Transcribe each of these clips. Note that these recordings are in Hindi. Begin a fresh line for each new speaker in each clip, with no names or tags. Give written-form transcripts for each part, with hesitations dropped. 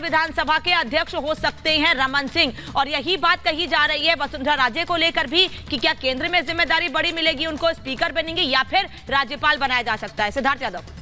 विधानसभा के अध्यक्ष हो सकते हैं रमन सिंह, और यही बात कही जा रही है वसुंधरा राजे को लेकर भी कि क्या केंद्र में जिम्मेदारी बड़ी मिलेगी उनको, स्पीकर बनेंगे या फिर राज्यपाल बनाया जा सकता है। सिद्धार्थ यादव,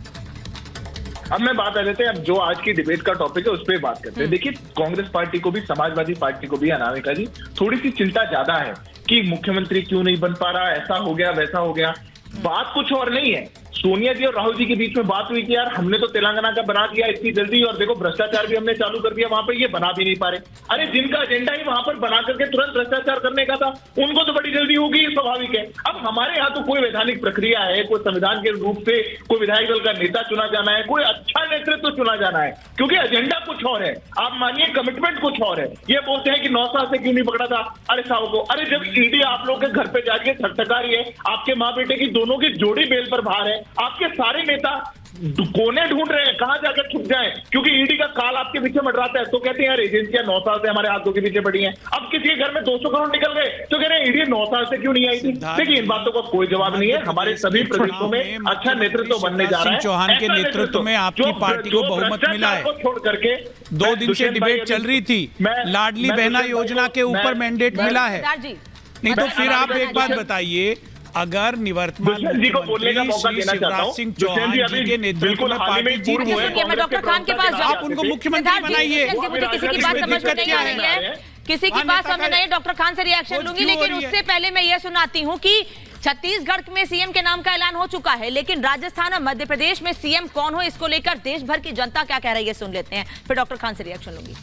अब मैं बात आ जाते हैं, अब जो आज की डिबेट का टॉपिक है उस पर बात करते हैं। देखिए, कांग्रेस पार्टी को भी, समाजवादी पार्टी को भी, अनामिका जी, थोड़ी सी चिंता ज्यादा है कि मुख्यमंत्री क्यों नहीं बन पा रहा, ऐसा हो गया वैसा हो गया। बात कुछ और नहीं है। सोनिया जी और राहुल जी के बीच में बात हुई कि यार हमने तो तेलंगाना का बना दिया इतनी जल्दी, और देखो भ्रष्टाचार भी हमने चालू कर दिया वहां पर, ये बना भी नहीं पा रहे। अरे जिनका एजेंडा ही वहां पर बना करके तुरंत भ्रष्टाचार करने का था, उनको तो बड़ी जल्दी होगी, स्वाभाविक है। अब हमारे यहाँ तो कोई वैधानिक प्रक्रिया है, कोई संविधान के रूप से कोई विधायक दल का नेता चुना जाना है, कोई अच्छा नेतृत्व चुना जाना है, क्योंकि एजेंडा कुछ और है। आप मानिए कमिटमेंट कुछ और है। ये बोलते हैं कि 9 साल से क्यों नहीं पकड़ा था, अरे साहब को, अरे जब ईडी आप लोग के घर पे जाके थकथका रही है, आपके माँ बेटे की दोनों की जोड़ी बेल पर बाहर है, आपके सारे नेता कोने ढूंढ रहे हैं कहां जाकर छुप जाए, क्योंकि ईडी का काल आपके पीछे मंडराता है। तो कहते हैं यार एजेंसियां 9 साल से हमारे हाथों के पीछे पड़ी हैं। अब किसी के घर में 200 करोड़ निकल गए तो कह रहे हैं ईडी 9 साल से क्यों नहीं आई थी। देखिए, इन बातों का कोई जवाब नहीं है। हमारे सभी प्रदेशों में अच्छा नेतृत्व बनने जा रहा है।
चौहान के नेतृत्व में आपकी पार्टी को बहुमत मिला है।
छोड़ करके
2 दिन से डिबेट चल रही थी, लाडली बहना योजना के ऊपर मैंडेट मिला है। नहीं तो फिर आप एक बात बताइए, अगर निवर्तमान मुख्यमंत्री श्री शिवराज सिंह चौहान जी के नेतृत्व में पार्टी जीत गई,
मैं डॉक्टर खान के पास
आप उनको मुख्यमंत्री बनाइए।
मुझे किसी की बात समझ में नहीं आ रही है, किसी की बात समझ नहीं है। डॉक्टर खान से रिएक्शन लूंगी, लेकिन उससे पहले मैं ये सुनाती हूँ कि छत्तीसगढ़ में सीएम के नाम का ऐलान हो चुका है, लेकिन राजस्थान और मध्य प्रदेश में सीएम कौन हो, इसको लेकर देश भर की जनता क्या कह रही है, सुन लेते हैं, फिर डॉक्टर खान से रिएक्शन लूंगी।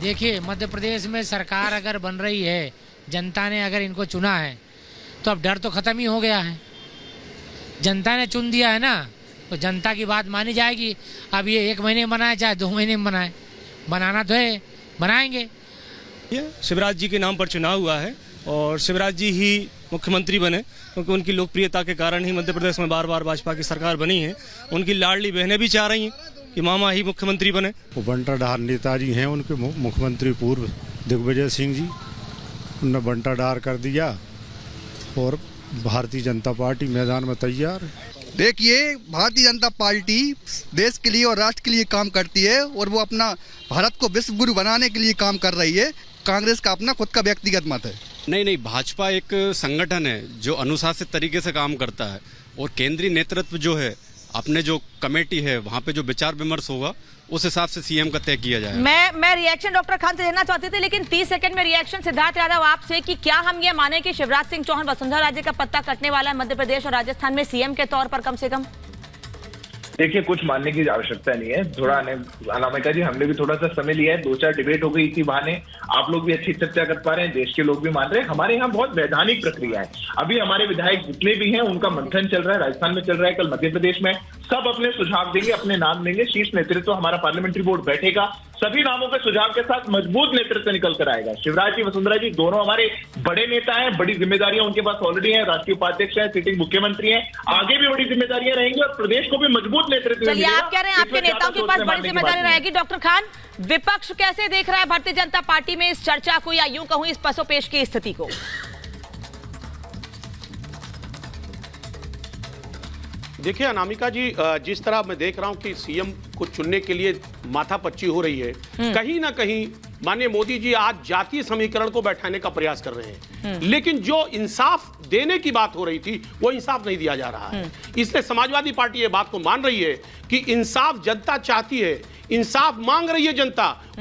देखिए, मध्य प्रदेश में सरकार अगर बन रही है, जनता ने अगर इनको चुना है, तो अब डर तो खत्म ही हो गया है। जनता ने चुन दिया है ना, तो जनता की बात मानी जाएगी। अब ये 1 महीने में बनाए चाहे 2 महीने में बनाए, बनाना तो है, बनाएंगे।
शिवराज जी के नाम पर चुनाव हुआ है और शिवराज जी ही मुख्यमंत्री बने, क्योंकि उनकी लोकप्रियता के कारण ही मध्य प्रदेश में बार बार भाजपा की सरकार बनी है। उनकी लाडली बहनें भी चाह रही हैं कि मामा ही मुख्यमंत्री बने।
वो बंटाधार नेताजी हैं, उनके मुख्यमंत्री पूर्व दिग्विजय सिंह जी, उनने बंटाधार कर दिया और भारतीय जनता पार्टी मैदान में तैयार है।
देखिए, भारतीय जनता पार्टी देश के लिए और राष्ट्र के लिए काम करती है, और वो अपना भारत को विश्व गुरु बनाने के लिए काम कर रही है। कांग्रेस का अपना खुद का व्यक्तिगत मत है।
नहीं, भाजपा एक संगठन है जो अनुशासित तरीके से काम करता है, और केंद्रीय नेतृत्व जो है, अपने जो कमेटी है वहाँ पे जो विचार विमर्श होगा उस हिसाब से सीएम का तय किया जाएगा।
मैं रिएक्शन डॉक्टर खान से लेना चाहती थी, लेकिन 30 सेकंड में रिएक्शन सिद्धार्थ यादव आपसे कि क्या हम ये माने कि शिवराज सिंह चौहान वसुंधरा राजे का पत्ता कटने वाला है मध्य प्रदेश और राजस्थान में सीएम के तौर पर कम से कम?
देखिए, कुछ मानने की आवश्यकता नहीं है। थोड़ा अनामिका जी, हमने भी थोड़ा सा समय लिया है, 2-4 डिबेट हो गई इसी बहाने, आप लोग भी अच्छी चर्चा कर पा रहे हैं, देश के लोग भी मान रहे हैं। हमारे यहाँ बहुत वैधानिक प्रक्रिया है। अभी हमारे विधायक जितने भी हैं उनका मंथन चल रहा है, राजस्थान में चल रहा है, कल मध्य प्रदेश में, सब अपने सुझाव देंगे, अपने नाम देंगे। शीर्ष नेतृत्व हमारा पार्लियामेंट्री बोर्ड बैठेगा, सभी नामों के सुझाव के साथ मजबूत नेतृत्व निकल कर आएगा। शिवराज जी, वसुंधरा जी दोनों हमारे बड़े नेता हैं, बड़ी जिम्मेदारियां उनके पास ऑलरेडी है, राष्ट्रीय उपाध्यक्ष है, सिटिंग मुख्यमंत्री है, आगे भी बड़ी जिम्मेदारियां रहेंगी और प्रदेश को भी मजबूत नेतृत्व।
चलिए, आप कह रहे हैं आपके नेताओं के पास बड़ी जिम्मेदारी रहेगी। डॉक्टर खान, विपक्ष कैसे देख रहा है भारतीय जनता पार्टी में इस चर्चा को, या यूं कहूं इस पसोपेश की स्थिति को?
देखिए अनामिका जी, जिस तरह मैं देख रहा हूं कि सीएम को चुनने के लिए माथापच्ची हो रही है, कहीं ना कहीं माननीय मोदी जी आज जातीय समीकरण को बैठाने का प्रयास कर रहे हैं, लेकिन जो इंसाफ देने की बात हो रही थी वो इंसाफ नहीं दिया जा रहा है। इसलिए समाजवादी पार्टी ये बात को मान रही है कि इंसाफ जनता चाहती है, इंसाफ मांग रही है जनता।